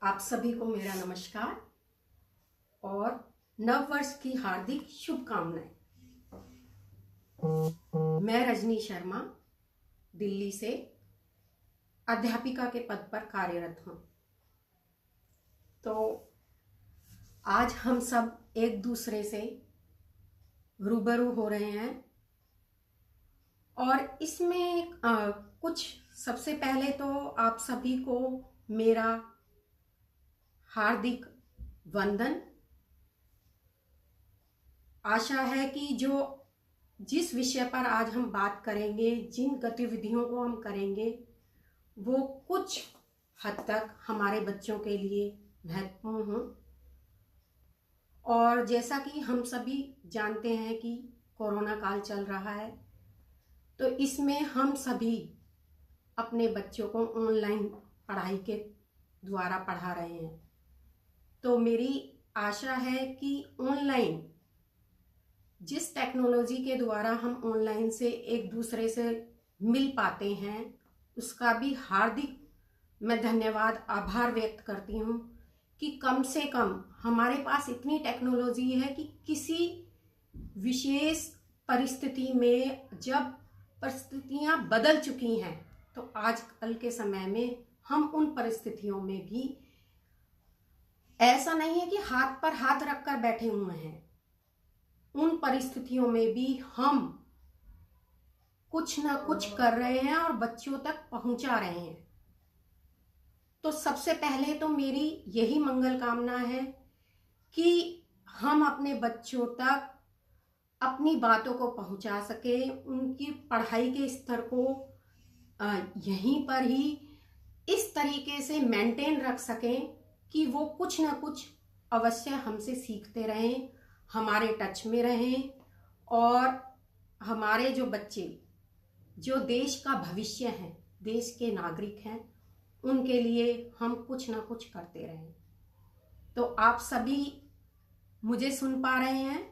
आप सभी को मेरा नमस्कार और नव वर्ष की हार्दिक शुभकामनाएं। मैं रजनी शर्मा दिल्ली से अध्यापिका के पद पर कार्यरत हूं। तो आज हम सब एक दूसरे से रूबरू हो रहे हैं और इसमें कुछ सबसे पहले तो आप सभी को मेरा हार्दिक वंदन। आशा है कि जिस विषय पर आज हम बात करेंगे, जिन गतिविधियों को हम करेंगे, वो कुछ हद तक हमारे बच्चों के लिए महत्वपूर्ण हों। और जैसा कि हम सभी जानते हैं कि कोरोना काल चल रहा है, तो इसमें हम सभी अपने बच्चों को ऑनलाइन पढ़ाई के द्वारा पढ़ा रहे हैं। तो मेरी आशा है कि ऑनलाइन जिस टेक्नोलॉजी के द्वारा हम ऑनलाइन से एक दूसरे से मिल पाते हैं, उसका भी हार्दिक मैं धन्यवाद आभार व्यक्त करती हूँ कि कम से कम हमारे पास इतनी टेक्नोलॉजी है कि किसी विशेष परिस्थिति में जब परिस्थितियां बदल चुकी हैं, तो आजकल के समय में हम उन परिस्थितियों में भी ऐसा नहीं है कि हाथ पर हाथ रखकर बैठे हुए हैं। उन परिस्थितियों में भी हम कुछ ना कुछ कर रहे हैं और बच्चों तक पहुंचा रहे हैं। तो सबसे पहले तो मेरी यही मंगल कामना है कि हम अपने बच्चों तक अपनी बातों को पहुंचा सके, उनकी पढ़ाई के स्तर को यहीं पर ही इस तरीके से मेंटेन रख सकें कि वो कुछ ना कुछ अवश्य हमसे सीखते रहें, हमारे टच में रहें और हमारे जो बच्चे जो देश का भविष्य हैं, देश के नागरिक हैं, उनके लिए हम कुछ ना कुछ करते रहें। तो आप सभी मुझे सुन पा रहे हैं?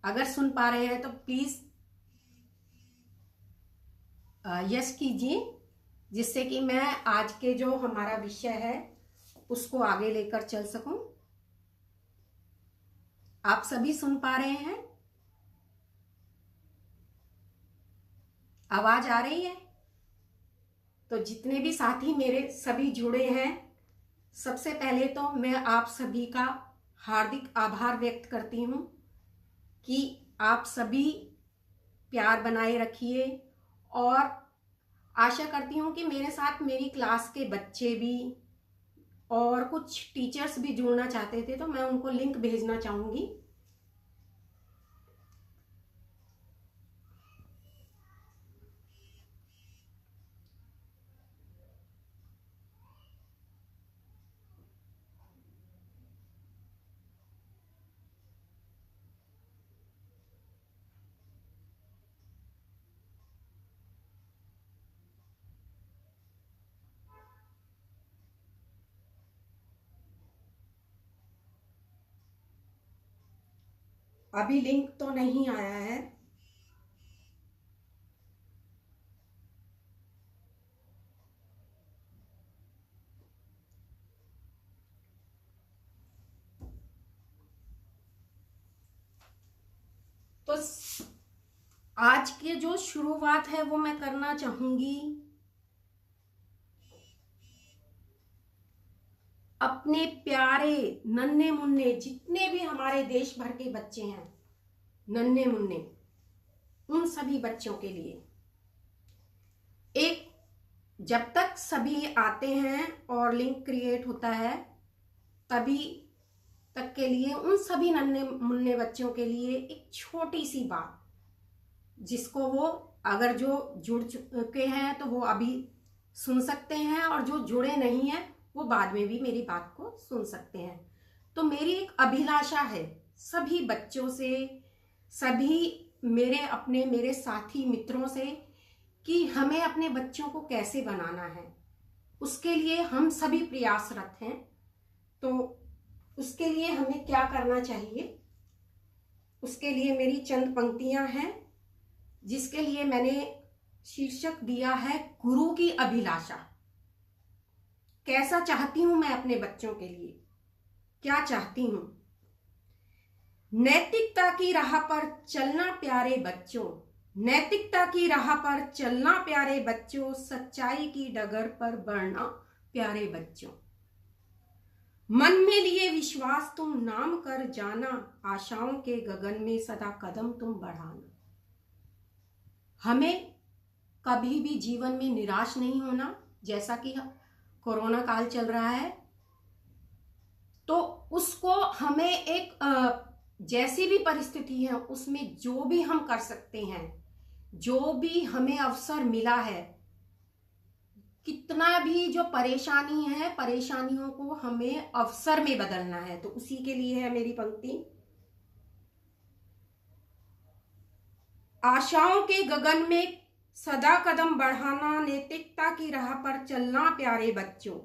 अगर सुन पा रहे हैं तो प्लीज यस कीजिए, जिससे कि मैं आज के जो हमारा विषय है उसको आगे लेकर चल सकूं। आप सभी सुन पा रहे हैं? आवाज आ रही है? तो जितने भी साथी मेरे सभी जुड़े हैं, सबसे पहले तो मैं आप सभी का हार्दिक आभार व्यक्त करती हूं कि आप सभी प्यार बनाए रखिए। और आशा करती हूँ कि मेरे साथ मेरी क्लास के बच्चे भी और कुछ टीचर्स भी जुड़ना चाहते थे, तो मैं उनको लिंक भेजना चाहूंगी। अभी लिंक तो नहीं आया है। तो आज की जो शुरुआत है वो मैं करना चाहूंगी अपने प्यारे नन्हे मुन्ने जितने भी हमारे देश भर के बच्चे हैं, नन्हे मुन्ने, उन सभी बच्चों के लिए एक, जब तक सभी आते हैं और लिंक क्रिएट होता है तभी तक के लिए उन सभी नन्हे मुन्ने बच्चों के लिए एक छोटी सी बात, जिसको वो अगर जो जुड़ चुके हैं तो वो अभी सुन सकते हैं और जो जुड़े नहीं हैं वो बाद में भी मेरी बात को सुन सकते हैं। तो मेरी एक अभिलाषा है सभी बच्चों से, सभी मेरे साथी मित्रों से, कि हमें अपने बच्चों को कैसे बनाना है, उसके लिए हम सभी प्रयासरत हैं। तो उसके लिए हमें क्या करना चाहिए, उसके लिए मेरी चंद पंक्तियां हैं जिसके लिए मैंने शीर्षक दिया है गुरु की अभिलाषा। कैसा चाहती हूं मैं अपने बच्चों के लिए, क्या चाहती हूं। नैतिकता की राह पर चलना प्यारे बच्चों, नैतिकता की राह पर चलना प्यारे बच्चों, सच्चाई की डगर पर बढ़ना प्यारे बच्चों। मन में लिए विश्वास तुम नाम कर जाना, आशाओं के गगन में सदा कदम तुम बढ़ाना। हमें कभी भी जीवन में निराश नहीं होना। जैसा कि कोरोना काल चल रहा है, तो उसको हमें एक जैसी भी परिस्थिति है उसमें जो भी हम कर सकते हैं, जो भी हमें अवसर मिला है, कितना भी जो परेशानी है, परेशानियों को हमें अवसर में बदलना है। तो उसी के लिए है मेरी पंक्ति। आशाओं के गगन में सदा कदम बढ़ाना, नैतिकता की राह पर चलना प्यारे बच्चों,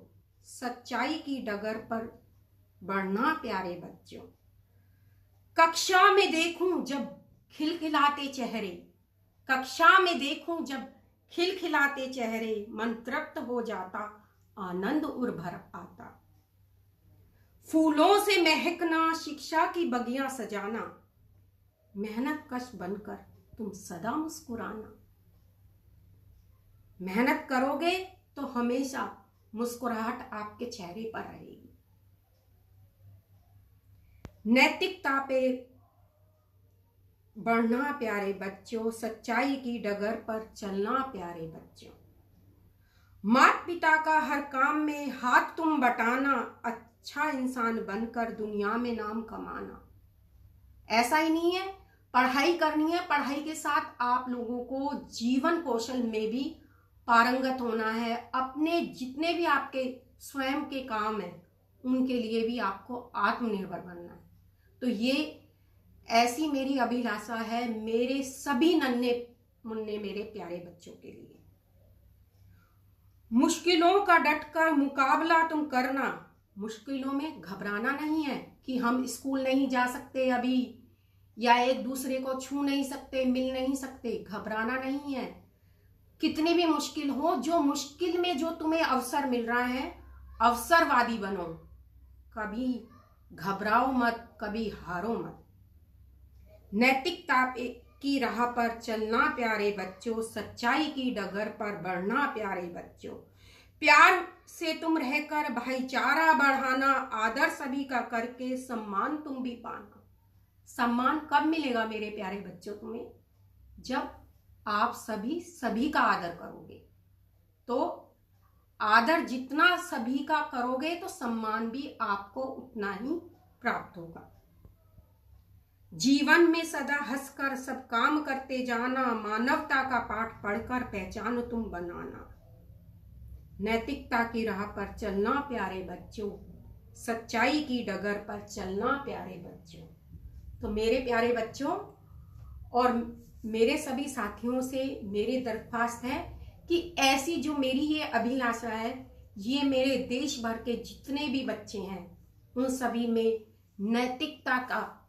सच्चाई की डगर पर बढ़ना प्यारे बच्चों। कक्षा में देखूं जब खिलखिलाते चेहरे, कक्षा में देखूं जब खिलखिलाते चेहरे, मन तृप्त हो जाता, आनंद उर्भर आता। फूलों से महकना, शिक्षा की बगियां सजाना, मेहनत कश बनकर तुम सदा मुस्कुराना। मेहनत करोगे तो हमेशा मुस्कुराहट आपके चेहरे पर रहेगी। नैतिकता पे बढ़ना प्यारे बच्चों, सच्चाई की डगर पर चलना प्यारे बच्चों। माता पिता का हर काम में हाथ तुम बटाना, अच्छा इंसान बनकर दुनिया में नाम कमाना। ऐसा ही नहीं है पढ़ाई करनी है, पढ़ाई के साथ आप लोगों को जीवन कौशल में भी पारंगत होना है। अपने जितने भी आपके स्वयं के काम हैं उनके लिए भी आपको आत्मनिर्भर बनना है। तो ये ऐसी मेरी अभिलाषा है मेरे सभी नन्हे मुन्ने मेरे प्यारे बच्चों के लिए। मुश्किलों का डटकर मुकाबला तुम करना, मुश्किलों में घबराना नहीं है कि हम स्कूल नहीं जा सकते अभी, या एक दूसरे को छू नहीं सकते, मिल नहीं सकते, घबराना नहीं है। कितनी भी मुश्किल हो, जो मुश्किल में जो तुम्हें अवसर मिल रहा है, अवसरवादी बनो, कभी घबराओ मत, कभी हारो मत। नैतिकता की राह पर चलना प्यारे बच्चों, सच्चाई की डगर पर बढ़ना प्यारे बच्चों। प्यार से तुम रहकर भाईचारा बढ़ाना, आदर सभी का करके सम्मान तुम भी पाना। सम्मान कब मिलेगा मेरे प्यारे बच्चों तुम्हें? जब आप सभी का आदर करोगे। तो आदर जितना सभी का करोगे तो सम्मान भी आपको उतना ही प्राप्त होगा। जीवन में सदा हंसकर सब काम करते जाना, मानवता का पाठ पढ़कर पहचान तुम बनाना। नैतिकता की राह पर चलना प्यारे बच्चों, सच्चाई की डगर पर चलना प्यारे बच्चों। तो मेरे प्यारे बच्चों और मेरे सभी साथियों से मेरी दरख्वास्त है कि ऐसी जो मेरी ये अभिलाषा है, ये मेरे देश भर के जितने भी बच्चे हैं उन सभी में नैतिकता का,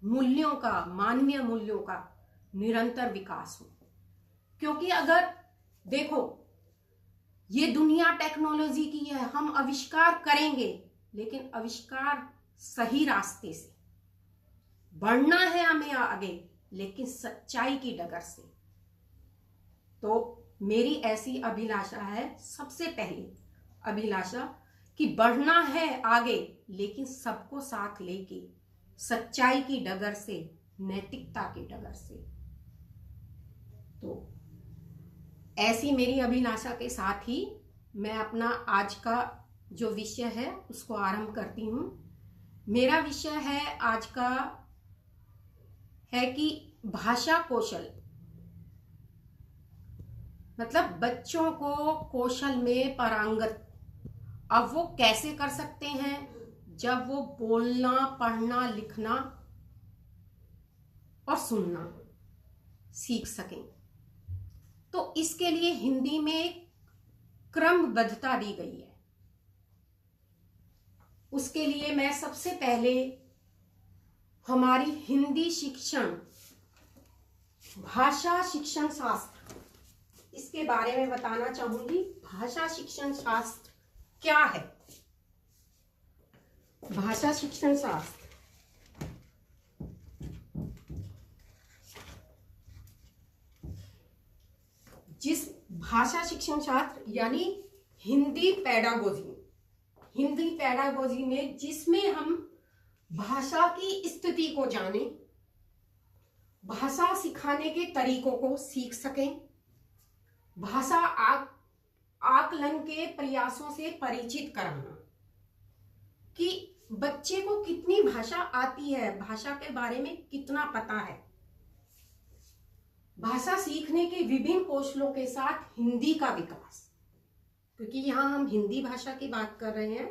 मूल्यों का, मानवीय मूल्यों का निरंतर विकास हो। क्योंकि अगर देखो ये दुनिया टेक्नोलॉजी की है, हम आविष्कार करेंगे लेकिन आविष्कार सही रास्ते से बढ़ना है हमें आगे, लेकिन सच्चाई की डगर से। तो मेरी ऐसी अभिलाषा है, सबसे पहली अभिलाषा कि बढ़ना है आगे लेकिन सबको साथ लेके, सच्चाई की डगर से, नैतिकता की डगर से। तो ऐसी मेरी अभिलाषा के साथ ही मैं अपना आज का जो विषय है उसको आरंभ करती हूं। मेरा विषय है आज का है कि भाषा कौशल, मतलब बच्चों को कौशल में पारंगत अब वो कैसे कर सकते हैं जब वो बोलना, पढ़ना, लिखना और सुनना सीख सकें। तो इसके लिए हिंदी में क्रमबद्धता दी गई है। उसके लिए मैं सबसे पहले हमारी हिंदी शिक्षण, भाषा शिक्षण शास्त्र, इसके बारे में बताना चाहूंगी। भाषा शिक्षण शास्त्र क्या है भाषा शिक्षण शास्त्र? जिस भाषा शिक्षण शास्त्र यानी हिंदी पैडागोजी में जिसमें हम भाषा की स्थिति को जाने, भाषा सिखाने के तरीकों को सीख सकें, भाषा आकलन के प्रयासों से परिचित कराना कि बच्चे को कितनी भाषा आती है, भाषा के बारे में कितना पता है, भाषा सीखने के विभिन्न कौशलों के साथ हिंदी का विकास, क्योंकि यहाँ हम हिंदी भाषा की बात कर रहे हैं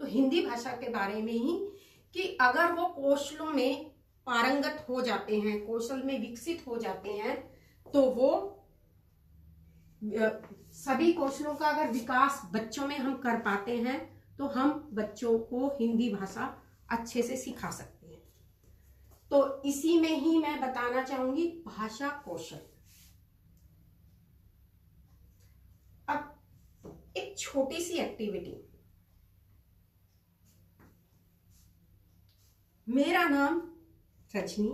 तो हिंदी भाषा के बारे में ही कि अगर वो कौशलों में पारंगत हो जाते हैं, कौशल में विकसित हो जाते हैं, तो वो सभी कौशलों का अगर विकास बच्चों में हम कर पाते हैं तो हम बच्चों को हिंदी भाषा अच्छे से सिखा सकते हैं। तो इसी में ही मैं बताना चाहूंगी भाषा कौशल। अब एक छोटी सी एक्टिविटी, मेरा नाम रजनी।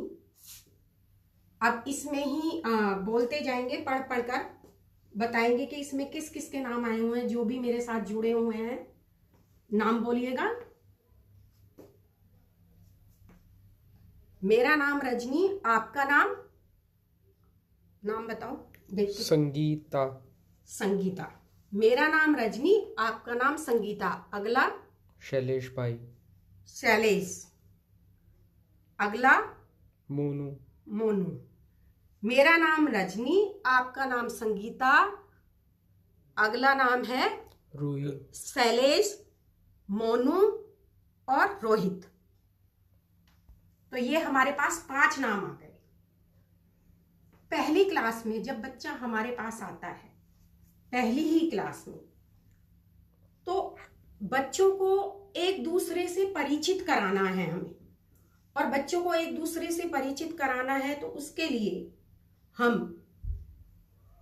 अब इसमें ही बोलते जाएंगे, पढ़ पढ़कर बताएंगे कि इसमें किस किस के नाम आए हुए हैं। जो भी मेरे साथ जुड़े हुए हैं नाम बोलिएगा। मेरा नाम रजनी, आपका नाम बताओ। संगीता। संगीता। मेरा नाम रजनी, आपका नाम संगीता। अगला शैलेश भाई। शैलेश। अगला मोनू। मेरा नाम रजनी, आपका नाम संगीता। अगला नाम है रोहित। शैलेश, मोनू और रोहित। तो ये हमारे पास 5 नाम आ गए। पहली क्लास में जब बच्चा हमारे पास आता है, पहली ही क्लास में, तो बच्चों को एक दूसरे से परिचित कराना है हमें। और बच्चों को एक दूसरे से परिचित कराना है तो उसके लिए हम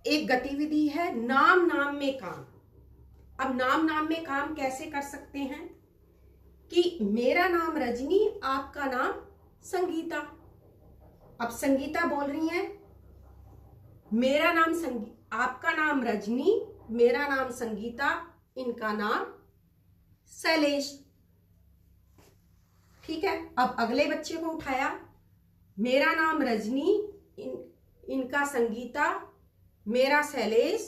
एक गतिविधि है नाम में काम। अब नाम में काम कैसे कर सकते हैं कि मेरा नाम रजनी, आपका नाम संगीता। अब संगीता बोल रही है मेरा नाम आपका नाम रजनी, मेरा नाम संगीता, इनका नाम शैलेश। ठीक है। अब अगले बच्चे को उठाया, मेरा नाम रजनी, इनका संगीता, मेरा शैलेश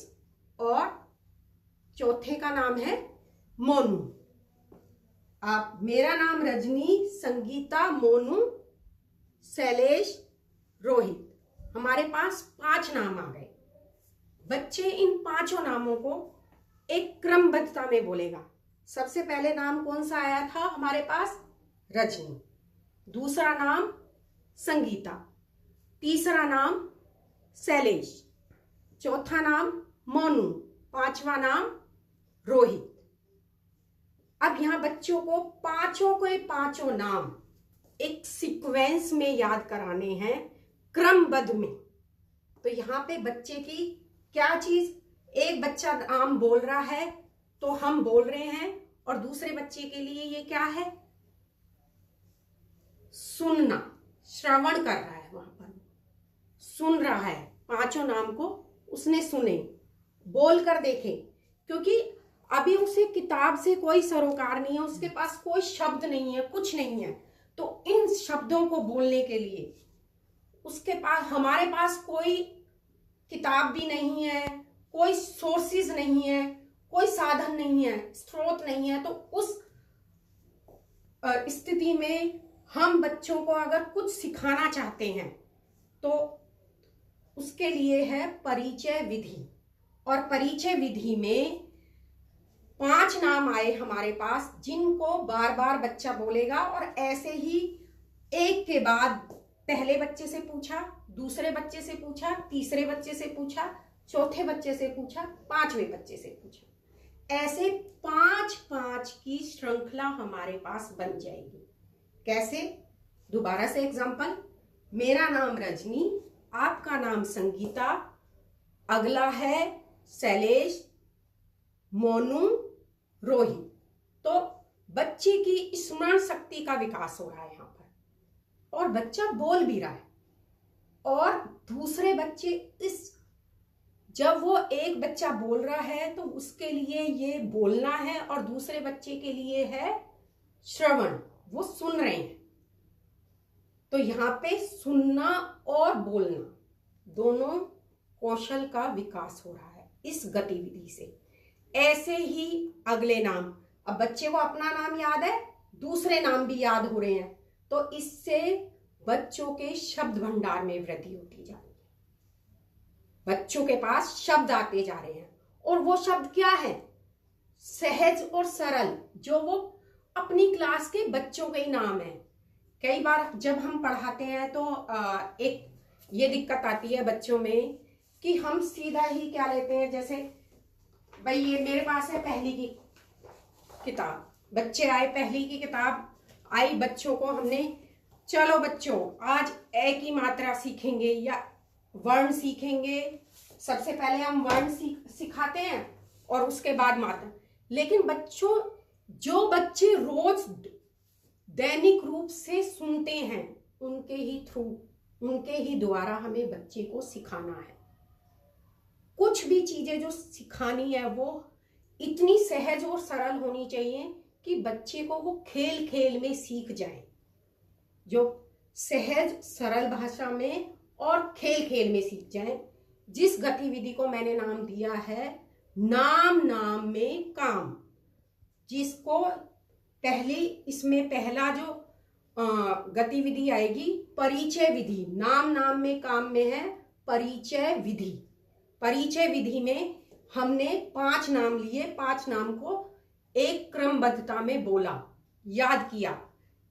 और चौथे का नाम है मोनू। आप मेरा नाम रजनी, संगीता, मोनू, शैलेश, रोहित। हमारे पास 5 नाम आ गए। बच्चे इन 5 नामों को एक क्रमबद्धता में बोलेगा। सबसे पहले नाम कौन सा आया था हमारे पास? रजनी। दूसरा नाम संगीता। तीसरा नाम शैलेश। चौथा नाम मोनू। 5वां नाम रोहित। अब यहां बच्चों को पांचों के पांचों नाम एक सीक्वेंस में याद कराने हैं, क्रमबद्ध में। तो यहां पे बच्चे की क्या चीज, एक बच्चा नाम बोल रहा है तो हम बोल रहे हैं, और दूसरे बच्चे के लिए ये क्या है? सुनना, श्रवण कर रहा है, वहां पर सुन रहा है। 5 नाम को उसने सुने, बोल कर देखे, क्योंकि अभी उसे किताब से कोई सरोकार नहीं है, उसके पास कोई शब्द नहीं है, कुछ नहीं है। तो इन शब्दों को बोलने के लिए उसके पास, हमारे पास कोई किताब भी नहीं है, कोई सोर्सेज नहीं है, कोई साधन नहीं है, स्रोत नहीं है। तो उस स्थिति में हम बच्चों को अगर कुछ सिखाना चाहते हैं तो उसके लिए है परिचय विधि। और परिचय विधि में 5 नाम आए हमारे पास, जिनको बार बार बच्चा बोलेगा। और ऐसे ही एक के बाद पहले बच्चे से पूछा, दूसरे बच्चे से पूछा, तीसरे बच्चे से पूछा, चौथे बच्चे से पूछा, 5वें बच्चे से पूछा। ऐसे 5 की श्रृंखला हमारे पास बन जाएगी। कैसे? दोबारा से एग्जांपल, मेरा नाम रजनी, आपका नाम संगीता, अगला है शैलेश, मोनू, रोहित। तो बच्चे की स्मरण शक्ति का विकास हो रहा है यहाँ पर, और बच्चा बोल भी रहा है। और दूसरे बच्चे जब वो एक बच्चा बोल रहा है तो उसके लिए ये बोलना है, और दूसरे बच्चे के लिए है श्रवण, वो सुन रहे हैं। तो यहाँ पे सुनना और बोलना दोनों कौशल का विकास हो रहा है इस गतिविधि से। ऐसे ही अगले नाम, अब बच्चे को अपना नाम याद है, दूसरे नाम भी याद हो रहे हैं, तो इससे बच्चों के शब्द भंडार में वृद्धि होती जा रही है। बच्चों के पास शब्द आते जा रहे हैं, और वो शब्द क्या है? सहज और सरल, जो वो अपनी क्लास के बच्चों के ही नाम है। कई बार जब हम पढ़ाते हैं तो एक ये दिक्कत आती है बच्चों में कि हम सीधा ही क्या लेते हैं, जैसे भाई ये मेरे पास है पहली की किताब, बच्चे आए, पहली की किताब आई, बच्चों को हमने चलो बच्चों आज ए की मात्रा सीखेंगे या वर्ण सीखेंगे। सबसे पहले हम वर्ण सिखाते हैं और उसके बाद मात्रा। लेकिन बच्चों, जो बच्चे रोज दैनिक रूप से सुनते हैं, उनके ही द्वारा हमें बच्चे को सिखाना है। कुछ भी चीजें जो सिखानी है वो इतनी सहज और सरल होनी चाहिए कि बच्चे को वो खेल खेल में सीख जाए, जो सहज सरल भाषा में और खेल खेल में सीख जाए। जिस गतिविधि को मैंने नाम दिया है नाम नाम में काम, जिसको इसमें पहला जो गतिविधि आएगी परिचय विधि। नाम नाम में काम में है परिचय विधि। परिचय विधि में हमने 5 नाम लिए, 5 नाम को एक क्रमबद्धता में बोला, याद किया।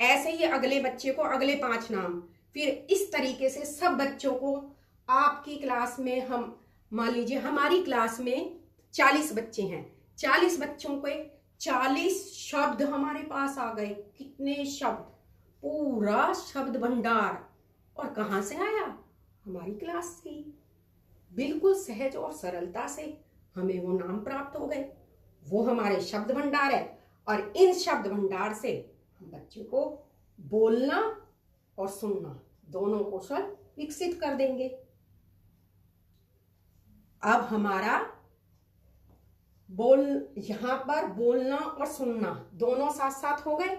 ऐसे ही अगले बच्चे को अगले 5 नाम, फिर इस तरीके से सब बच्चों को आपकी क्लास में, हम मान लीजिए हमारी क्लास में 40 बच्चे हैं, 40 बच्चों को 40 शब्द हमारे पास आ गए। कितने शब्द, पूरा शब्द भंडार। और कहां से आया? हमारी क्लास से। बिल्कुल सहज और सरलता से हमें वो नाम प्राप्त हो गए। वो हमारे शब्द भंडार है, और इन शब्द भंडार से हम बच्चों को बोलना और सुनना दोनों कौशल विकसित कर देंगे। अब हमारा यहां पर बोलना और सुनना दोनों साथ साथ हो गए।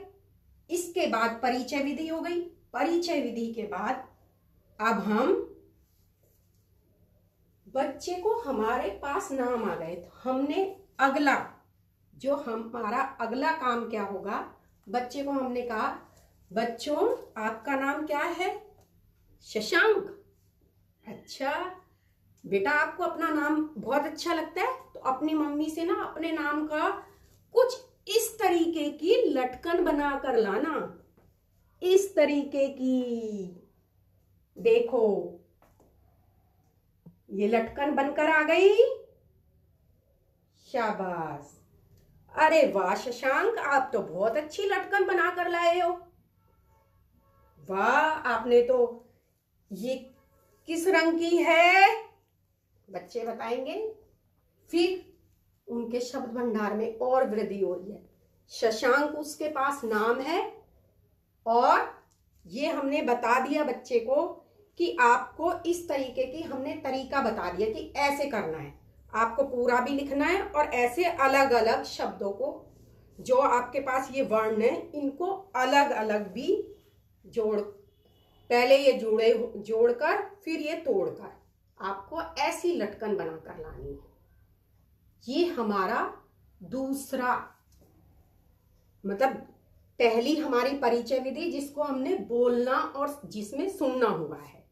इसके बाद परिचय विधि हो गई। परिचय विधि के बाद अब हम बच्चे को, हमारे पास नाम आ गए, तो हमने अगला जो हमारा अगला काम क्या होगा? बच्चे को हमने कहा बच्चों आपका नाम क्या है? शशांक। अच्छा बेटा, आपको अपना नाम बहुत अच्छा लगता है, तो अपनी मम्मी से ना अपने नाम का कुछ इस तरीके की लटकन बना कर लाना। इस तरीके की, देखो ये लटकन बनकर आ गई। शाबाश, अरे वाह शशांक, आप तो बहुत अच्छी लटकन बना कर लाए हो। वाह, आपने तो, ये किस रंग की है? बच्चे बताएंगे। फिर उनके शब्द भंडार में और वृद्धि हो रही है। शशांक उसके पास नाम है, और ये हमने बता दिया बच्चे को कि आपको इस तरीके की, हमने तरीका बता दिया कि ऐसे करना है, आपको पूरा भी लिखना है, और ऐसे अलग अलग शब्दों को, जो आपके पास ये वर्ण है, इनको अलग अलग भी पहले ये जोड़कर फिर ये तोड़कर आपको ऐसी लटकन बनाकर लानी है। ये हमारा दूसरा, मतलब पहली हमारी परिचय विधि, जिसको हमने बोलना और जिसमें सुनना हुआ है।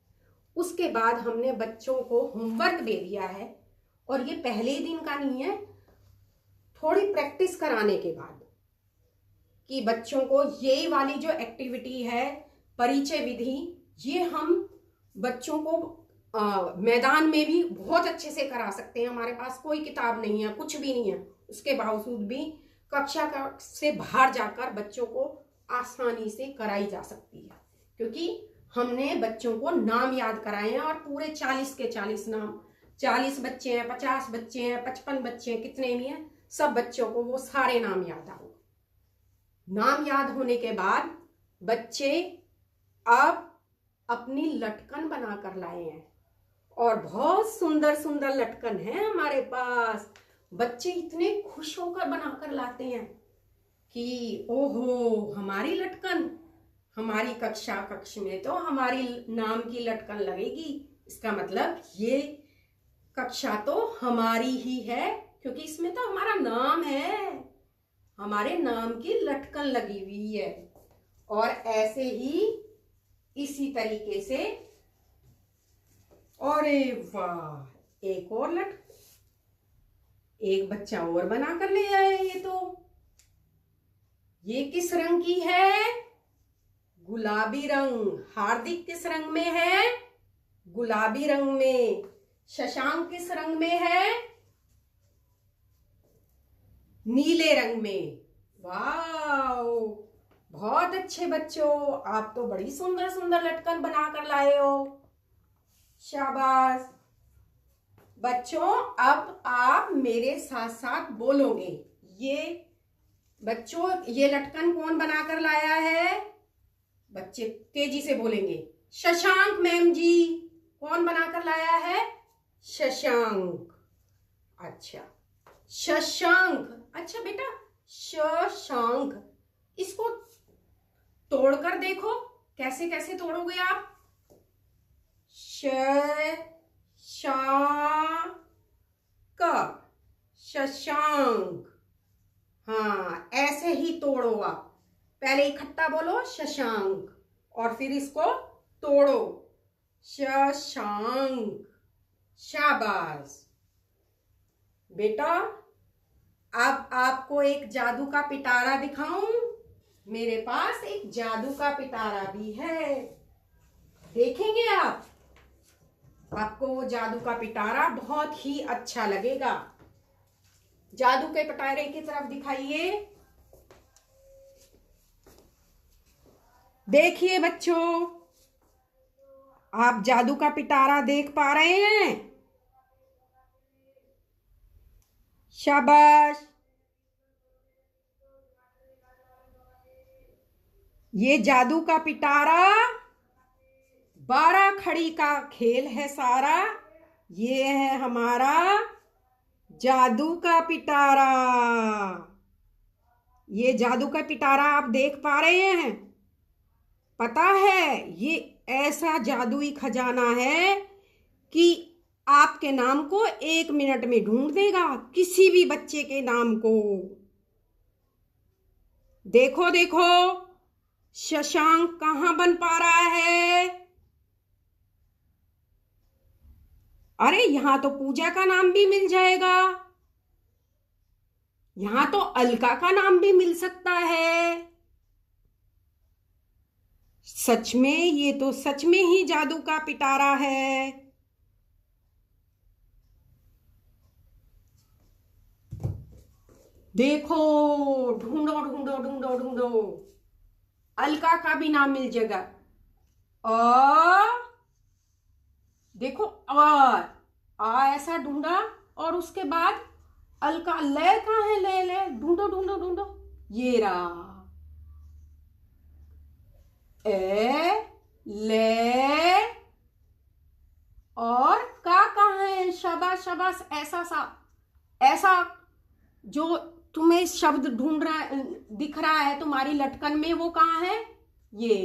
उसके बाद हमने बच्चों को होमवर्क दे दिया है, और ये पहले दिन का नहीं है, थोड़ी प्रैक्टिस कराने के बाद, कि बच्चों को यही वाली जो एक्टिविटी है परिचय विधि, ये हम बच्चों को मैदान में भी बहुत अच्छे से करा सकते हैं। हमारे पास कोई किताब नहीं है, कुछ भी नहीं है, उसके बावजूद भी कक्षा से बाहर जाकर बच्चों को आसानी से कराई जा सकती है, क्योंकि हमने बच्चों को नाम याद कराए हैं, और पूरे 40 के 40 नाम, 40 बच्चे हैं, 50 बच्चे हैं, 55 बच्चे हैं, कितने भी हैं, सब बच्चों को वो सारे नाम याद आओ। नाम याद होने के बाद बच्चे अब अपनी लटकन बनाकर लाए हैं और बहुत सुंदर सुंदर लटकन है हमारे पास। बच्चे इतने खुश होकर बनाकर लाते हैं कि ओहो हमारी लटकन, हमारी कक्ष में तो हमारी नाम की लटकन लगेगी। इसका मतलब ये कक्षा तो हमारी ही है, क्योंकि इसमें तो हमारा नाम है, हमारे नाम की लटकन लगी हुई है। और ऐसे ही इसी तरीके से, अरे वाह, एक और एक बच्चा और बनाकर ले आए। ये किस रंग की है? गुलाबी रंग। हार्दिक किस रंग में है? गुलाबी रंग में। शशांक किस रंग में है? नीले रंग में। वाह, बहुत अच्छे बच्चों, आप तो बड़ी सुंदर सुंदर लटकन बनाकर लाए हो। शाबाश बच्चों, अब आप मेरे साथ साथ बोलोगे। ये बच्चों, ये लटकन कौन बनाकर लाया है? बच्चे तेजी से बोलेंगे। शशांक मैम जी। कौन बनाकर लाया है? शशांक। अच्छा, शशांक। अच्छा बेटा, शशांक। इसको तोड़कर देखो, कैसे कैसे तोड़ोगे आप? शशांक। हाँ, ऐसे ही तोड़ो आप। पहले इकट्ठा बोलो शशांक और फिर इसको तोड़ो। शशांक। शाबाश बेटा। अब आपको एक जादू का पिटारा दिखाऊं। मेरे पास एक जादू का पिटारा भी है, देखेंगे आप? आपको वो जादू का पिटारा बहुत ही अच्छा लगेगा। जादू के पिटारे की तरफ दिखाइए। देखिए बच्चों, आप जादू का पिटारा देख पा रहे हैं? शाबाश। ये जादू का पिटारा 12 खड़ी का खेल है सारा। ये है हमारा जादू का पिटारा। ये जादू का पिटारा आप देख पा रहे हैं? पता है, ये ऐसा जादुई खजाना है कि आपके नाम को 1 मिनट में ढूंढ देगा, किसी भी बच्चे के नाम को। देखो देखो, शशांक कहाँ बन पा रहा है? अरे यहां तो पूजा का नाम भी मिल जाएगा, यहां तो अलका का नाम भी मिल सकता है। सच में, ये तो सच में ही जादू का पिटारा है। देखो, ढूंढो ढूंढो ढूंढो ढूंढो, अलका का भी नाम मिल जाएगा। देखो, आ ऐसा ढूंढा और उसके बाद अलका। ले कहाँ है? ले ले, ढूंढो ढूंढो ढूंढो, ये रहा। ले और का कहाँ है? शाबाश शाबाश। ऐसा जो तुम्हें शब्द ढूंढ रहा है, दिख रहा है तुम्हारी लटकन में, वो कहाँ है? ये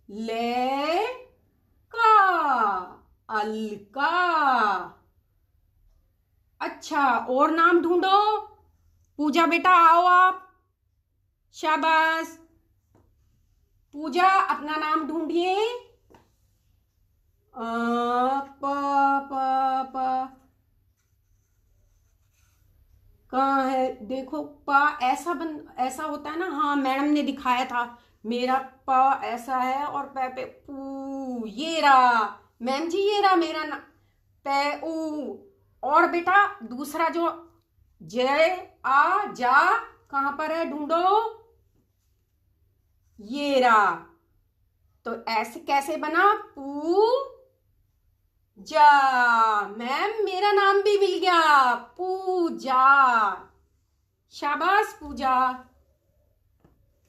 ले का, अलका। अच्छा, और नाम ढूंढो। पूजा बेटा आओ आप। शाबाश पूजा, अपना नाम ढूंढिए। प प कहाँ है? देखो, पा ऐसा होता है ना। हाँ, मैडम ने दिखाया था। मेरा प ऐसा है और पे पू। ये रहा मैम जी, ये रहा मेरा ना, पे ऊ। और बेटा दूसरा जो जय आ जा कहाँ पर है? ढूंढो, ये रहा। तो ऐसे कैसे बना? पू जा। मैम मेरा नाम भी मिल गया, पूजा। शाबाश पूजा,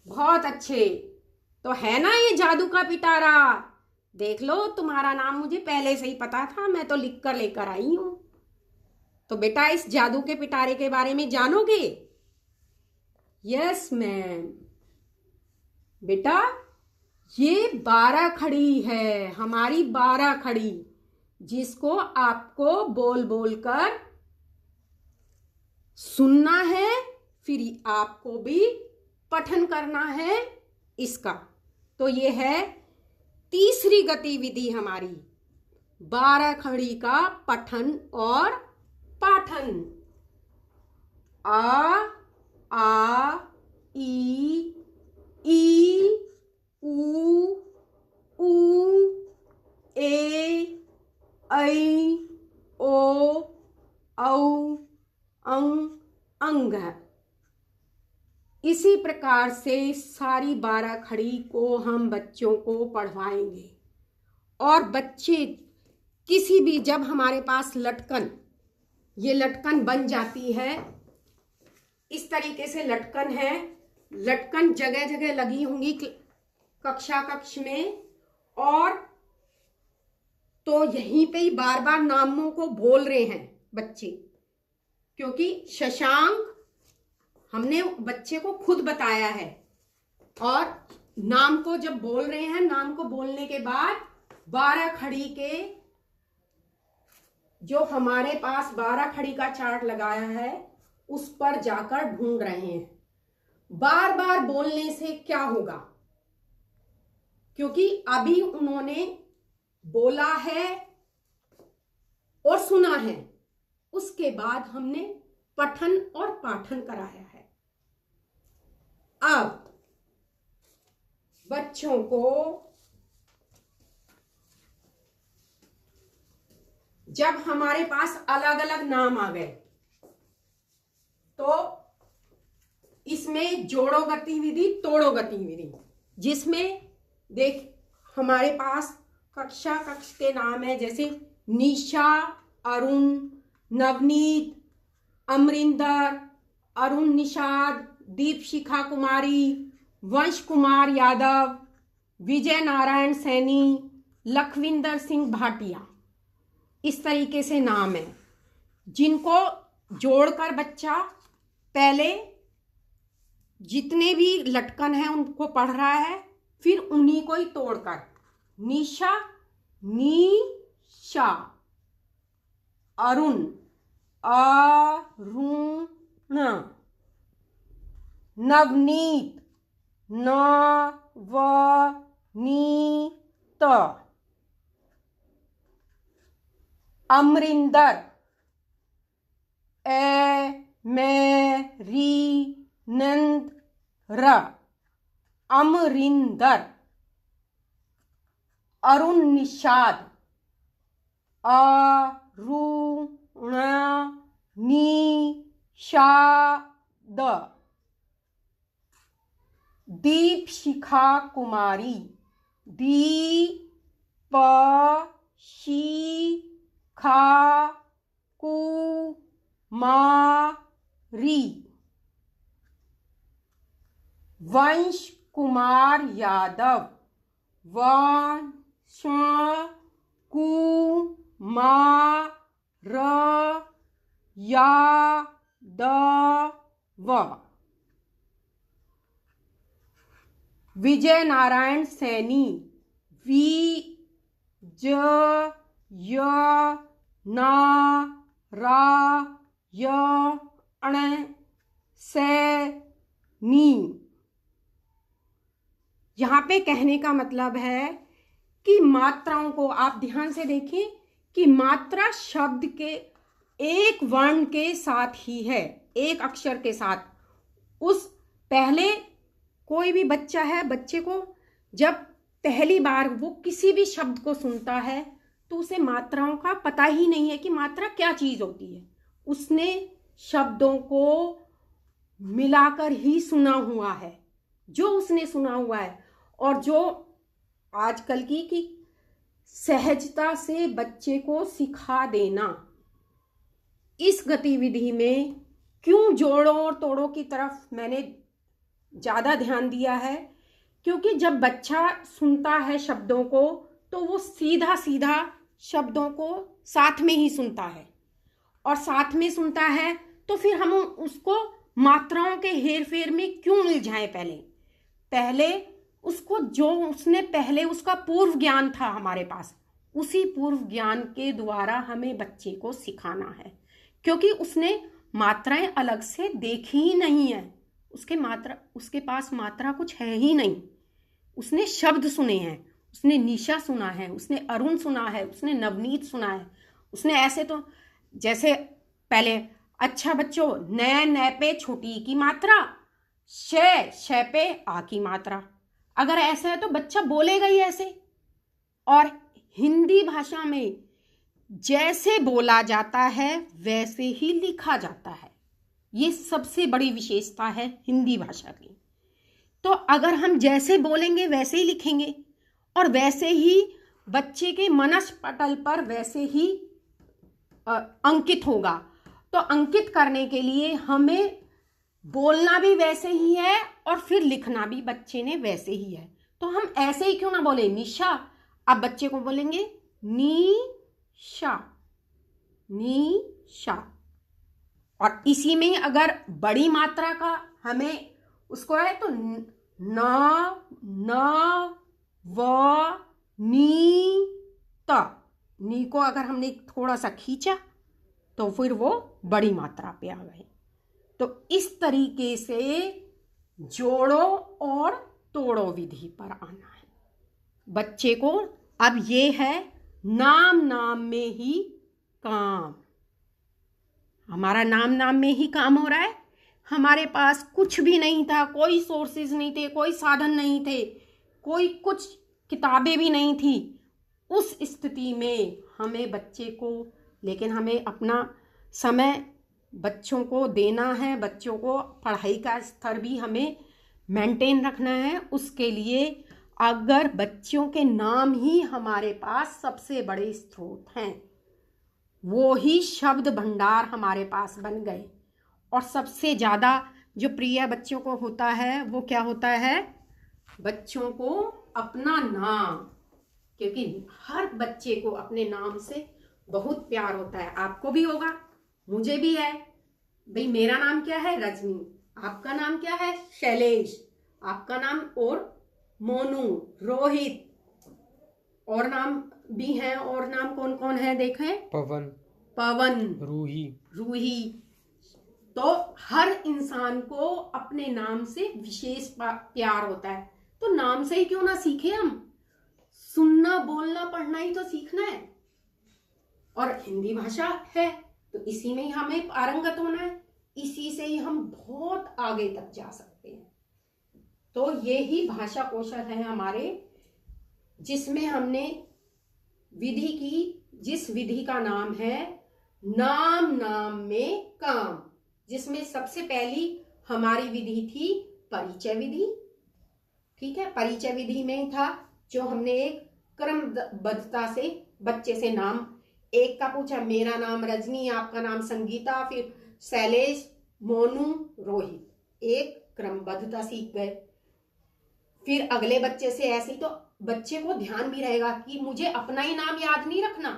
बहुत अच्छे। तो है ना ये जादू का पिटारा, देख लो तुम्हारा नाम मुझे पहले से ही पता था, मैं तो लिख कर लेकर आई हूं। तो बेटा इस जादू के पिटारे के बारे में जानोगे? Yes ma'am. बेटा ये 12 खड़ी है, हमारी 12 खड़ी, जिसको आपको बोल बोल कर सुनना है, फिर आपको भी पठन करना है इसका। तो ये है तीसरी गतिविधि हमारी, 12 खड़ी का पठन और पाठन। आ ई ऊ ए ऐ ओ औ अंग। इसी प्रकार से सारी 12 खड़ी को हम बच्चों को पढ़वाएंगे। और बच्चे किसी भी, जब हमारे पास लटकन, ये लटकन बन जाती है, इस तरीके से लटकन है, लटकन जगह जगह लगी होंगी कक्षा कक्ष में, और तो यहीं पे ही बार बार नामों को बोल रहे हैं बच्चे, क्योंकि शशांक हमने बच्चे को खुद बताया है। और नाम को जब बोल रहे हैं, नाम को बोलने के बाद 12 खड़ी के, जो हमारे पास 12 खड़ी का चार्ट लगाया है, उस पर जाकर ढूंढ रहे हैं। बार बार बोलने से क्या होगा, क्योंकि अभी उन्होंने बोला है और सुना है, उसके बाद हमने पठन और पाठन कराया है। अब बच्चों को जब हमारे पास अलग अलग नाम आ गए, तो इसमें जोड़ो गतिविधि, तोड़ो गतिविधि, जिसमें देख हमारे पास कक्षा कक्ष के नाम है, जैसे निशा, अरुण, नवनीत, अमरिंदर, अरुण निषाद, दीपशिखा कुमारी, वंश कुमार यादव, विजय नारायण सैनी, लखविंदर सिंह भाटिया। इस तरीके से नाम है, जिनको जोड़कर बच्चा पहले जितने भी लटकन हैं उनको पढ़ रहा है, फिर उन्हीं को ही तोड़कर, निशा नीशा, अरुण अरुण, नवनीत नवनीत, अमरिंदर एमेरिनंद्र, अमरिंदर, अरुण निषाद, अरुण निषाद, दीपशिखा कुमारी, दीपशिखा कुमारी, वंश कुमार यादव, वंश कुमार यादव, विजय नारायण सैनी, विजय नारायण सैनी। यहाँ पे कहने का मतलब है कि मात्राओं को आप ध्यान से देखें कि मात्रा शब्द के एक वर्ण के साथ ही है, एक अक्षर के साथ। उस पहले कोई भी बच्चा है, बच्चे को जब पहली बार वो किसी भी शब्द को सुनता है तो उसे मात्राओं का पता ही नहीं है कि मात्रा क्या चीज होती है। उसने शब्दों को मिलाकर ही सुना हुआ है, जो उसने सुना हुआ है। और जो आजकल की सहजता से बच्चे को सिखा देना। इस गतिविधि में क्यों जोड़ों और तोड़ों की तरफ मैंने ज़्यादा ध्यान दिया है, क्योंकि जब बच्चा सुनता है शब्दों को तो वो सीधा सीधा शब्दों को साथ में ही सुनता है, और साथ में सुनता है तो फिर हम उसको मात्राओं के हेर फेर में क्यों उलझाएं। पहले उसको जो उसने पहले उसका पूर्व ज्ञान था हमारे पास, उसी पूर्व ज्ञान के द्वारा हमें बच्चे को सिखाना है, क्योंकि उसने मात्राएं अलग से देखी ही नहीं है। उसके पास मात्रा कुछ है ही नहीं। उसने शब्द सुने हैं, उसने निशा सुना है, उसने अरुण सुना है, उसने नवनीत सुना है। उसने ऐसे तो जैसे पहले, अच्छा बच्चों, न पे छोटी की मात्रा, श पे आ की मात्रा, अगर ऐसा है तो बच्चा बोलेगा ही ऐसे। और हिंदी भाषा में जैसे बोला जाता है वैसे ही लिखा जाता है। ये सबसे बड़ी विशेषता है हिंदी भाषा की। तो अगर हम जैसे बोलेंगे वैसे ही लिखेंगे और वैसे ही बच्चे के मनस पटल पर वैसे ही अंकित होगा। तो अंकित करने के लिए हमें बोलना भी वैसे ही है और फिर लिखना भी बच्चे ने वैसे ही है। तो हम ऐसे ही क्यों ना बोले निशा, अब बच्चे को बोलेंगे नीशा, नीशा। और इसी में अगर बड़ी मात्रा का हमें उसको है तो न व नी त, नी को अगर हमने थोड़ा सा खींचा तो फिर वो बड़ी मात्रा पे आ गए। तो इस तरीके से जोड़ो और तोड़ो विधि पर आना है बच्चे को। अब ये है नाम नाम में ही काम। हमारा नाम नाम में ही काम हो रहा है। हमारे पास कुछ भी नहीं था, कोई सोर्सेज नहीं थे, कोई साधन नहीं थे, कोई कुछ किताबें भी नहीं थी। उस स्थिति में हमें बच्चे को, लेकिन हमें अपना समय बच्चों को देना है, बच्चों को पढ़ाई का स्तर भी हमें मेंटेन रखना है। उसके लिए अगर बच्चों के नाम ही हमारे पास सबसे बड़े स्रोत हैं, वो ही शब्द भंडार हमारे पास बन गए। और सबसे ज़्यादा जो प्रिय बच्चों को होता है वो क्या होता है, बच्चों को अपना नाम, क्योंकि हर बच्चे को अपने नाम से बहुत प्यार होता है। आपको भी होगा, मुझे भी है। भाई मेरा नाम क्या है, रजनी, आपका नाम क्या है, शैलेश, आपका नाम और मोनू, रोहित, और नाम भी हैं। और नाम कौन कौन है देखें, पवन, पवन, रूही, रूही। तो हर इंसान को अपने नाम से विशेष प्यार होता है। तो नाम से ही क्यों ना सीखे हम, सुनना बोलना पढ़ना ही तो सीखना है। और हिंदी भाषा है तो इसी में ही हमें पारंगत होना है, इसी से ही हम बहुत आगे तक जा सकते हैं। तो ये ही भाषा कौशल है हमारे, जिसमें हमने विधि की, जिस विधि का नाम है नाम नाम में काम, जिसमें सबसे पहली हमारी विधि थी परिचय विधि। ठीक है, परिचय विधि में था जो हमने एक क्रमबद्धता से बच्चे से नाम एक का पूछा, मेरा नाम रजनी, आपका नाम संगीता, फिर शैलेश, मोनू, रोहित, एक क्रमबद्धता सीख गए। फिर अगले बच्चे से ऐसे ही, तो बच्चे को ध्यान भी रहेगा कि मुझे अपना ही नाम याद नहीं रखना,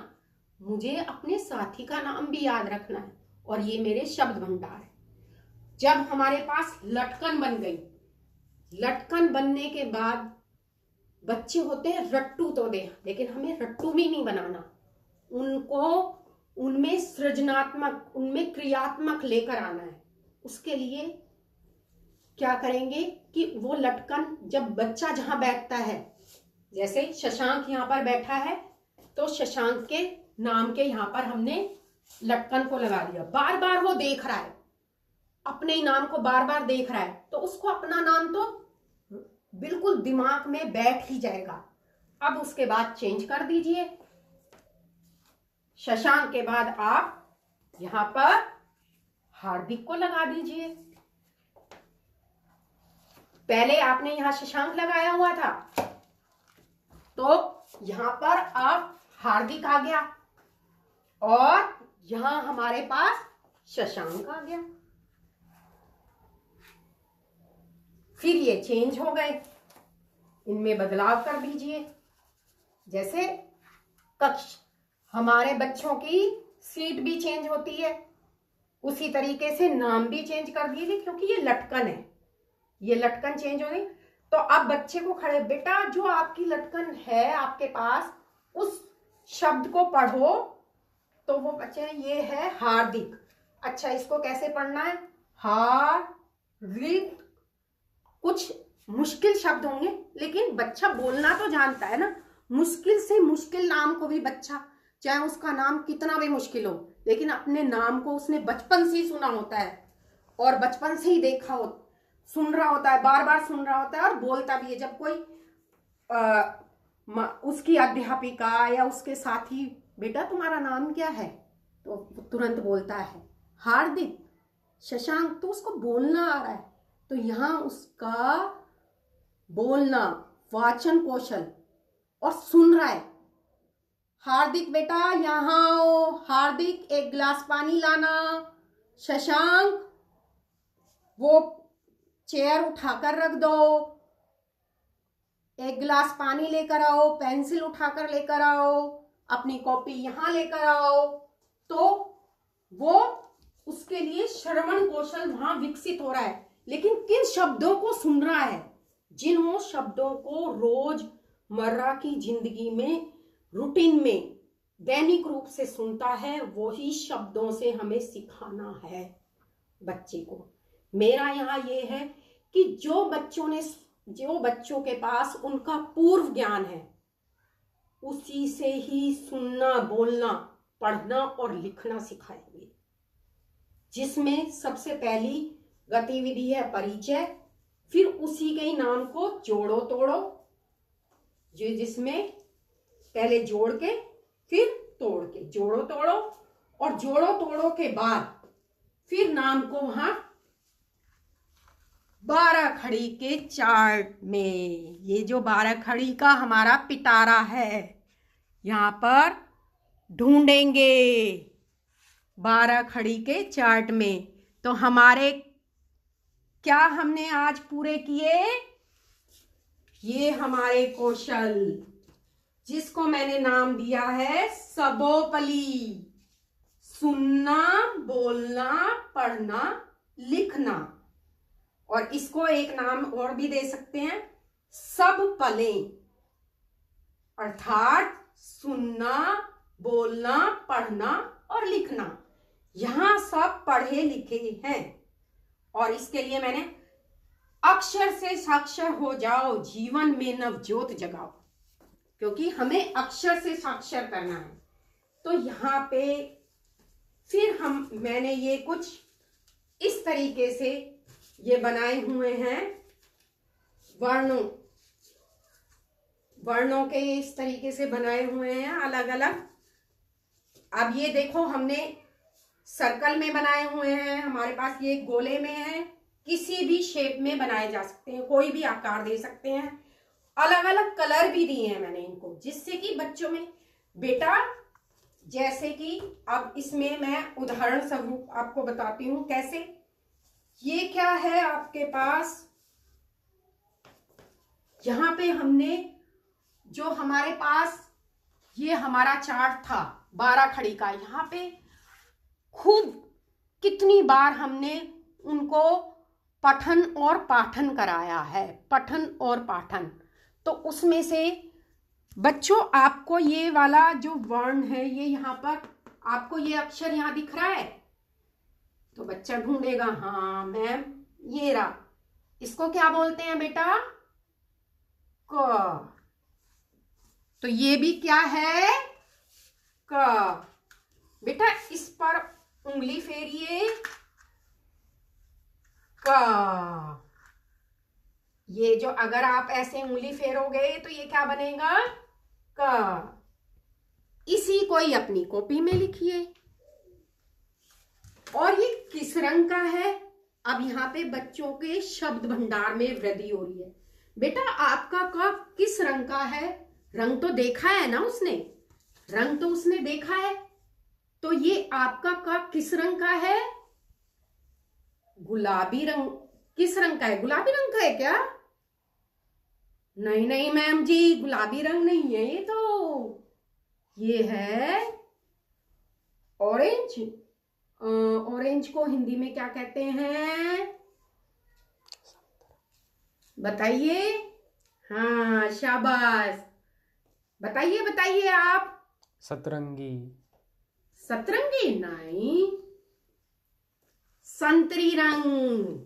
मुझे अपने साथी का नाम भी याद रखना है। और ये मेरे शब्द भंडार है। जब हमारे पास लटकन बन गई, लटकन बनने के बाद बच्चे होते हैं रट्टू तो दे, लेकिन हमें रट्टू भी नहीं बनाना, उनको उनमें सृजनात्मक, उनमें क्रियात्मक लेकर आना है। उसके लिए क्या करेंगे कि वो लटकन, जब बच्चा जहां बैठता है, जैसे शशांक यहां पर बैठा है तो शशांक के नाम के यहां पर हमने लटकन को लगा दिया। बार बार वो देख रहा है, अपने नाम को बार बार देख रहा है, तो उसको अपना नाम तो बिल्कुल दिमाग में बैठ ही जाएगा। अब उसके बाद चेंज कर दीजिए, शशांक के बाद आप यहां पर हार्दिक को लगा दीजिए। पहले आपने यहां शशांक लगाया हुआ था, तो यहां पर अब हार्दिक आ गया और यहां हमारे पास शशांक आ गया। फिर ये चेंज हो गए, इनमें बदलाव कर दीजिए। जैसे कक्ष, हमारे बच्चों की सीट भी चेंज होती है, उसी तरीके से नाम भी चेंज कर दीजिए, क्योंकि ये लटकन है, ये लटकन चेंज हो गई। तो अब बच्चे को खड़े, बेटा जो आपकी लटकन है आपके पास, उस शब्द को पढ़ो। तो वो बच्चे, ये है हार्दिक। अच्छा, इसको कैसे पढ़ना है? हार्दिक। कुछ मुश्किल शब्द होंगे, लेकिन बच्चा बोलना तो जानता है ना। मुश्किल से मुश्किल नाम को भी बच्चा, चाहे उसका नाम कितना भी मुश्किल हो, लेकिन अपने नाम को उसने बचपन से ही सुना होता है और बचपन से ही देखा हो, सुन रहा होता है, बार बार सुन रहा होता है और बोलता भी है। जब कोई उसकी अध्यापिका या उसके साथी, बेटा तुम्हारा नाम क्या है, तो तुरंत बोलता है हार्दिक। शशांक, तो उसको बोलना आ रहा है, तो यहां उसका बोलना, वाचन कौशल और सुन रहा है। हार्दिक बेटा यहां आओ, हार्दिक एक गिलास पानी लाना। शशांक वो चेयर उठाकर रख दो, एक गिलास पानी लेकर आओ, पेंसिल उठाकर लेकर आओ, अपनी कॉपी यहां लेकर आओ। तो वो उसके लिए श्रवण कौशल वहां विकसित हो रहा है। लेकिन किन शब्दों को सुन रहा है? जिन शब्दों को रोजमर्रा की जिंदगी में, रूटीन में दैनिक रूप से सुनता है, वही शब्दों से हमें सिखाना है बच्चे को। मेरा यहाँ ये है कि जो बच्चों के पास उनका पूर्व ज्ञान है, उसी से ही सुनना, बोलना, पढ़ना और लिखना सिखाएंगे। जिसमें सबसे पहली गतिविधि है परिचय, फिर उसी के ही नाम को जोड़ो तोड़ो, जिसमें पहले जोड़ के फिर तोड़ के, जोड़ो तोड़ो, और जोड़ो तोड़ो के बाद फिर नाम को वहां 12 खड़ी के चार्ट में, ये जो 12 खड़ी का हमारा पिटारा है, यहां पर ढूंढेंगे 12 खड़ी के चार्ट में। तो हमारे क्या हमने आज पूरे किए? ये हमारे कौशल, जिसको मैंने नाम दिया है सबोपली, सुनना, बोलना, पढ़ना, लिखना। और इसको एक नाम और भी दे सकते हैं, सब पले, अर्थात सुनना, बोलना, पढ़ना और लिखना। यहां सब पढ़े लिखे हैं। और इसके लिए मैंने अक्षर से साक्षर हो जाओ, जीवन में नवज्योत जगाओ, क्योंकि हमें अक्षर से साक्षर करना है। तो यहाँ पे फिर मैंने ये कुछ इस तरीके से ये बनाए हुए हैं वर्णों के इस तरीके से बनाए हुए हैं अलग अलग। अब ये देखो, हमने सर्कल में बनाए हुए हैं, हमारे पास ये गोले में है, किसी भी शेप में बनाए जा सकते हैं, कोई भी आकार दे सकते हैं। अलग अलग कलर भी दिए हैं मैंने इनको, जिससे कि बच्चों में, बेटा जैसे कि अब इसमें मैं उदाहरण स्वरूप आपको बताती हूं कैसे। ये क्या है आपके पास, यहां पे हमने जो हमारे पास ये हमारा चार्ट था 12 खड़ी का, यहाँ पे खूब कितनी बार हमने उनको पठन और पाठन कराया है, पठन और पाठन। तो उसमें से बच्चों आपको ये वाला जो वर्ण है, ये यहाँ पर आपको ये अक्षर यहाँ दिख रहा है, तो बच्चा ढूंढेगा, हाँ मैम ये रहा, इसको क्या बोलते हैं बेटा? क। तो ये भी क्या है? क। बेटा इस पर उंगली फेरिए, क। ये जो अगर आप ऐसे उंगली फेरोगे तो ये क्या बनेगा? क। इसी को ही अपनी कॉपी में लिखिए। और ये किस रंग का है? अब यहाँ पे बच्चों के शब्द भंडार में वृद्धि हो रही है। बेटा आपका क किस रंग का है? रंग तो देखा है ना उसने, रंग तो उसने देखा है। तो ये आपका का किस रंग का है? गुलाबी रंग। किस रंग का है? गुलाबी रंग का है क्या? नहीं नहीं मैम जी, गुलाबी रंग नहीं है ये तो, ये है ऑरेंज। ऑरेंज को हिंदी में क्या कहते हैं? बताइए। हाँ शाबाश, बताइए बताइए आप। सतरंगी। सतरंगी नहीं, संतरी रंग।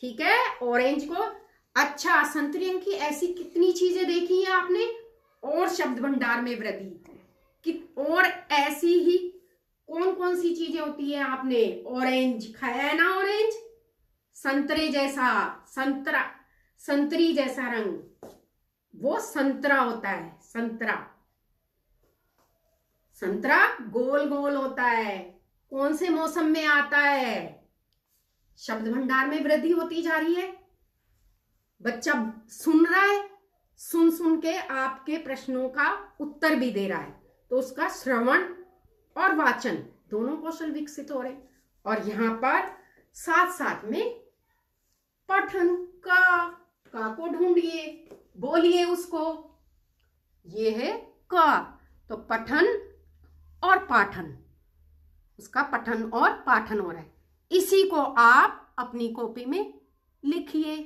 ठीक है, ऑरेंज को। अच्छा, संतरी रंग की ऐसी कितनी चीजें देखी हैं आपने? और शब्द भंडार में वृद्धि और ऐसी ही कौन कौन सी चीजें होती है? आपने ऑरेंज खाया है ना, ऑरेंज संतरे जैसा, संतरा, संतरी जैसा रंग, वो संतरा होता है। संतरा, संतरा गोल गोल होता है। कौन से मौसम में आता है? शब्द भंडार में वृद्धि होती जा रही है। बच्चा सुन रहा है, सुन सुन के आपके प्रश्नों का उत्तर भी दे रहा है, तो उसका श्रवण और वाचन दोनों कौशल विकसित हो रहे। और यहां पर साथ साथ में पठन का को ढूंढिए, बोलिए उसको। ये है का, तो पठन और पाठन, उसका पठन और पाठन हो रहा है। इसी को आप अपनी कॉपी में लिखिए।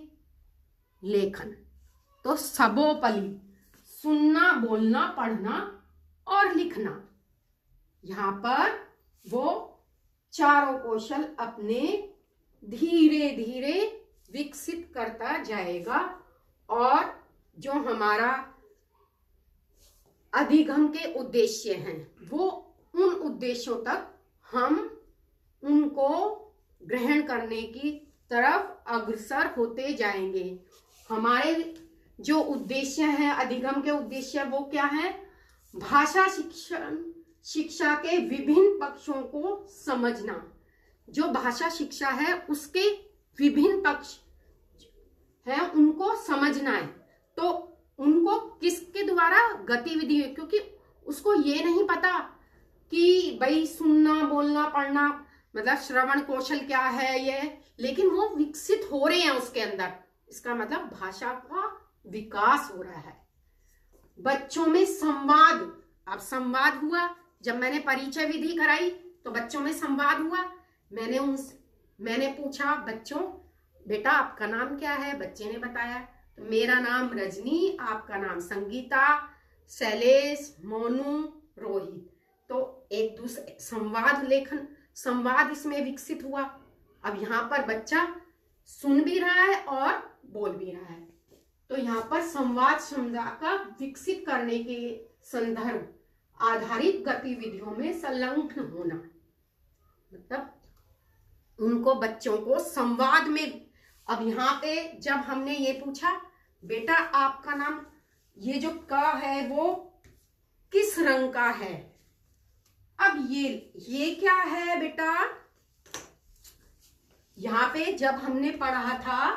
लेखन तो सबोपली, सुनना, बोलना, पढ़ना और लिखना। यहां पर वो चारों कौशल अपने धीरे धीरे विकसित करता जाएगा। और जो हमारा अधिगम के उद्देश्य हैं, वो उन उद्देश्यों तक हम उनको ग्रहण करने की तरफ अग्रसर होते जाएंगे। हमारे जो उद्देश्य हैं, अधिगम के उद्देश्य, वो क्या है? भाषा शिक्षा के विभिन्न पक्षों को समझना। जो भाषा शिक्षा है उसके विभिन्न पक्ष हैं, उनको समझना है। तो उनको किसके द्वारा? गतिविधि, क्योंकि उसको ये नहीं पता कि भाई सुनना, बोलना, पढ़ना मतलब श्रवण कौशल क्या है ये, लेकिन वो विकसित हो रहे हैं उसके अंदर। इसका मतलब भाषा का विकास हो रहा है। बच्चों में संवाद, अब संवाद हुआ। जब मैंने परिचय विधि कराई तो बच्चों में संवाद हुआ। मैंने पूछा, बच्चों बेटा आपका नाम क्या है? बच्चे ने बताया, तो मेरा नाम रजनी, आपका नाम संगीता, शैलेश, मोनू, रोहित। तो एक दूसरे संवाद, लेखन संवाद इसमें विकसित हुआ। अब यहाँ पर बच्चा सुन भी रहा है और बोल भी रहा है। तो यहाँ पर संवाद क्षमता का विकसित करने के संदर्भ आधारित गतिविधियों में संलग्न होना, मतलब उनको, बच्चों को संवाद में। अब यहाँ पे जब हमने ये पूछा, बेटा आपका नाम, ये जो का है वो किस रंग का है? अब ये क्या है बेटा? यहाँ पे जब हमने पढ़ा था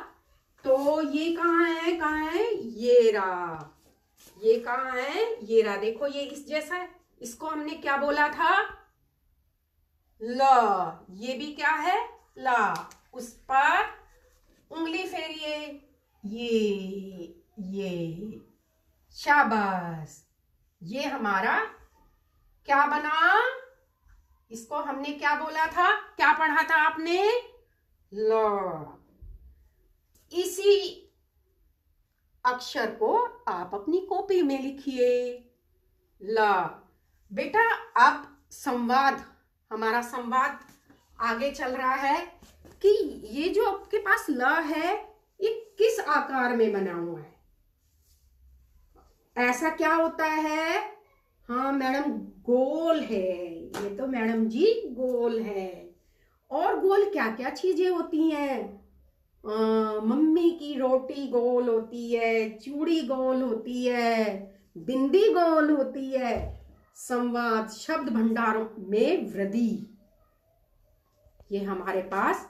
तो ये कहाँ है? कहाँ है? ये रहा। ये कहाँ है? ये रहा। देखो ये इस जैसा है, इसको हमने क्या बोला था? ल। ये भी क्या है? ला। उस पर उंगली फेरिए। ये शाबाश। ये हमारा क्या बना? इसको हमने क्या बोला था? क्या पढ़ा था आपने? ल। इसी अक्षर को आप अपनी कॉपी में लिखिए। ल। बेटा अब संवाद, हमारा संवाद आगे चल रहा है कि ये जो आपके पास ल है ये किस आकार में बना हुआ है? ऐसा क्या होता है? हाँ मैडम, गोल है। ये तो मैडम जी गोल है। और गोल क्या क्या चीजें होती हैं? मम्मी की रोटी गोल होती है, चूड़ी गोल होती है, बिंदी गोल होती है। संवाद, शब्द भंडारों में वृद्धि, ये हमारे पास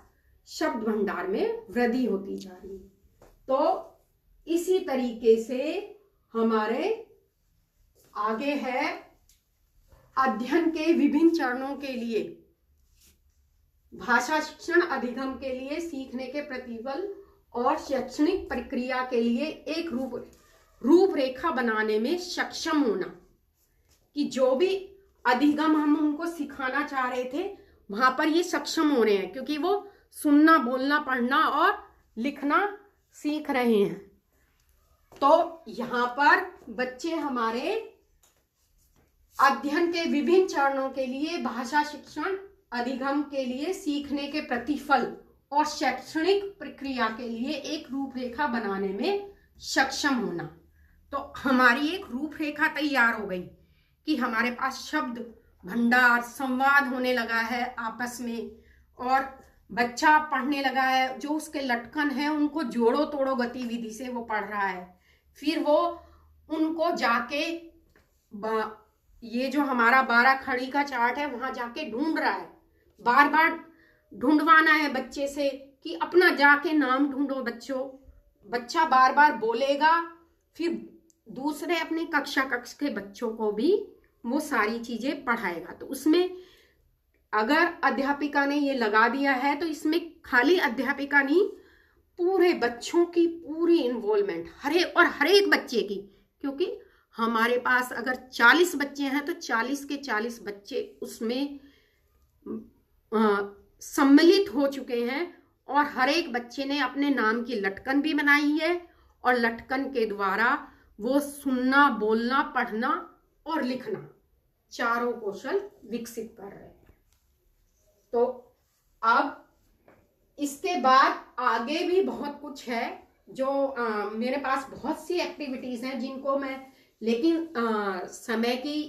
शब्द भंडार में वृद्धि होती जा रही है। तो इसी तरीके से हमारे आगे है अध्ययन के विभिन्न चरणों के लिए भाषा शिक्षण अधिगम के लिए सीखने के प्रतिफल और शैक्षणिक प्रक्रिया के लिए एक रूपरेखा बनाने में सक्षम होना, कि जो भी अधिगम हम उनको सिखाना चाह रहे थे वहां पर ये सक्षम हो रहे हैं, क्योंकि वो सुनना, बोलना, पढ़ना और लिखना सीख रहे हैं। तो यहाँ पर बच्चे हमारे अध्ययन के विभिन्न चरणों के लिए भाषा शिक्षण अधिगम के लिए सीखने के प्रतिफल और शैक्षणिक प्रक्रिया के लिए एक रूपरेखा बनाने में सक्षम होना। तो हमारी एक रूपरेखा तैयार हो गई कि हमारे पास शब्द भंडार, संवाद होने लगा है आपस में, और बच्चा पढ़ने लगा है, जो उसके लटकन है उनको जोड़ो तोड़ो गतिविधि से वो पढ़ रहा है। फिर वो उनको जाके ये जो हमारा 12 खड़ी का चार्ट है वहां जाके ढूंढ रहा है, बार बार ढूंढवाना है बच्चे से कि अपना जाके नाम ढूंढो बच्चों। बच्चा बार बार बोलेगा, फिर दूसरे अपने कक्षा के बच्चों को भी वो सारी चीजें पढ़ाएगा। तो उसमें अगर अध्यापिका ने ये लगा दिया है तो इसमें खाली अध्यापिका नहीं, पूरे बच्चों की पूरी इन्वॉल्वमेंट हर एक बच्चे की, क्योंकि हमारे पास अगर 40 बच्चे हैं तो 40 के 40 बच्चे उसमें सम्मिलित हो चुके हैं, और हर एक बच्चे ने अपने नाम की लटकन भी बनाई है, और लटकन के द्वारा वो सुनना, बोलना, पढ़ना और लिखना चारों कौशल विकसित कर रहे हैं। तो अब इसके बाद आगे भी बहुत कुछ है जो मेरे पास बहुत सी एक्टिविटीज हैं जिनको मैं, लेकिन समय की,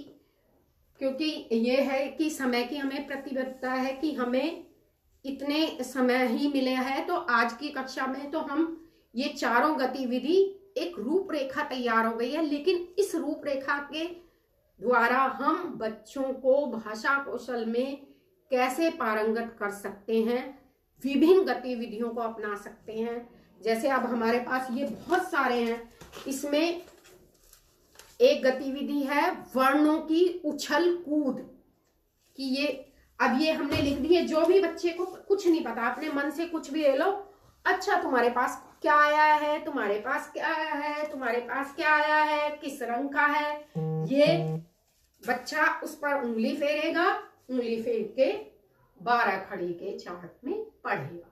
क्योंकि ये है कि समय की हमें प्रतिबद्धता है कि हमें इतने समय ही मिले हैं, तो आज की कक्षा में तो हम ये चारों गतिविधि एक रूपरेखा तैयार हो गई है, लेकिन इस रूपरेखा के द्वारा हम बच्चों को भाषा कौशल में कैसे पारंगत कर सकते हैं, विभिन्न गतिविधियों को अपना सकते हैं। जैसे अब हमारे पास ये बहुत सारे हैं, इसमें एक गतिविधि है वर्णों की उछल कूद, कि ये अब ये हमने लिख दी है। जो भी बच्चे को कुछ नहीं पता, अपने मन से कुछ भी ले लो, अच्छा तुम्हारे पास क्या आया है, तुम्हारे पास क्या आया है, तुम्हारे पास क्या आया है, किस रंग का है, ये बच्चा उस पर उंगली फेरेगा, उंगली फेर के 12 खड़ी के चार्ट में पढ़ेगा।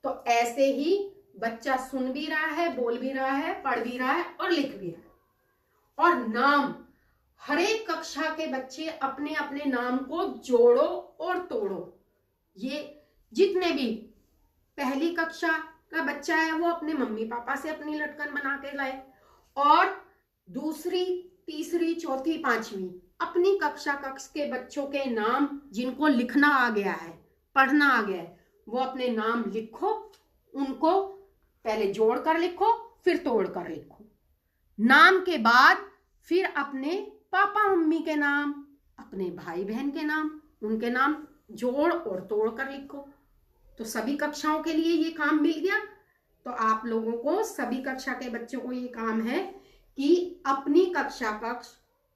तो ऐसे ही बच्चा सुन भी रहा है, बोल भी रहा है, पढ़ भी रहा है और लिख भी रहा है। और नाम, हर एक कक्षा के बच्चे अपने अपने नाम को जोड़ो और तोड़ो। ये जितने भी पहली कक्षा का बच्चा है वो अपने मम्मी पापा से अपनी लटकन बना के लाए, और दूसरी, तीसरी, चौथी, पांचवी अपनी कक्षा के बच्चों के नाम जिनको लिखना आ गया है, पढ़ना आ गया है, वो अपने नाम लिखो, उनको पहले जोड़ कर लिखो, फिर तोड़ कर लिखो। नाम के बाद फिर अपने पापा मम्मी के नाम, अपने भाई बहन के नाम, उनके नाम जोड़ और तोड़ कर लिखो। तो सभी कक्षाओं के लिए ये काम मिल गया। तो आप लोगों को, सभी कक्षा के बच्चों को ये काम है कि अपनी कक्षा कक्ष,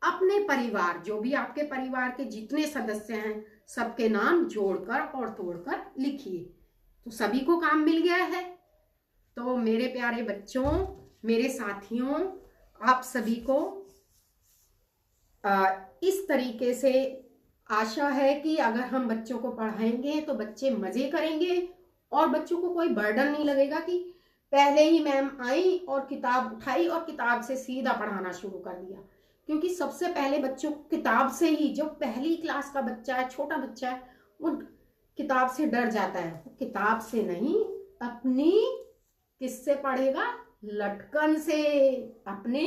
अपने परिवार, जो भी आपके परिवार के जितने सदस्य हैं सबके नाम जोड़कर और तोड़कर लिखिए। तो सभी को काम मिल गया है। तो मेरे प्यारे बच्चों, मेरे साथियों, आप सभी को इस तरीके से आशा है कि अगर हम बच्चों को पढ़ाएंगे तो बच्चे मजे करेंगे और बच्चों को कोई बर्डन नहीं लगेगा कि पहले ही मैम आई और किताब उठाई और किताब से सीधा पढ़ाना शुरू कर दिया। क्योंकि सबसे पहले बच्चों को किताब से ही, जो पहली क्लास का बच्चा है, छोटा बच्चा है, वो किताब से डर जाता है। किताब से नहीं, अपनी किससे पढ़ेगा? लटकन से, अपने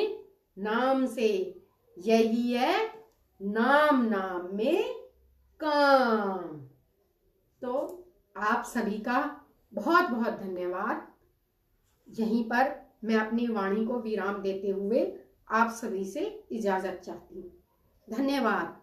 नाम से। यही है नाम नाम में काम। तो आप सभी का बहुत बहुत धन्यवाद। यहीं पर मैं अपनी वाणी को विराम देते हुए आप सभी से इजाजत चाहती हूँ। धन्यवाद।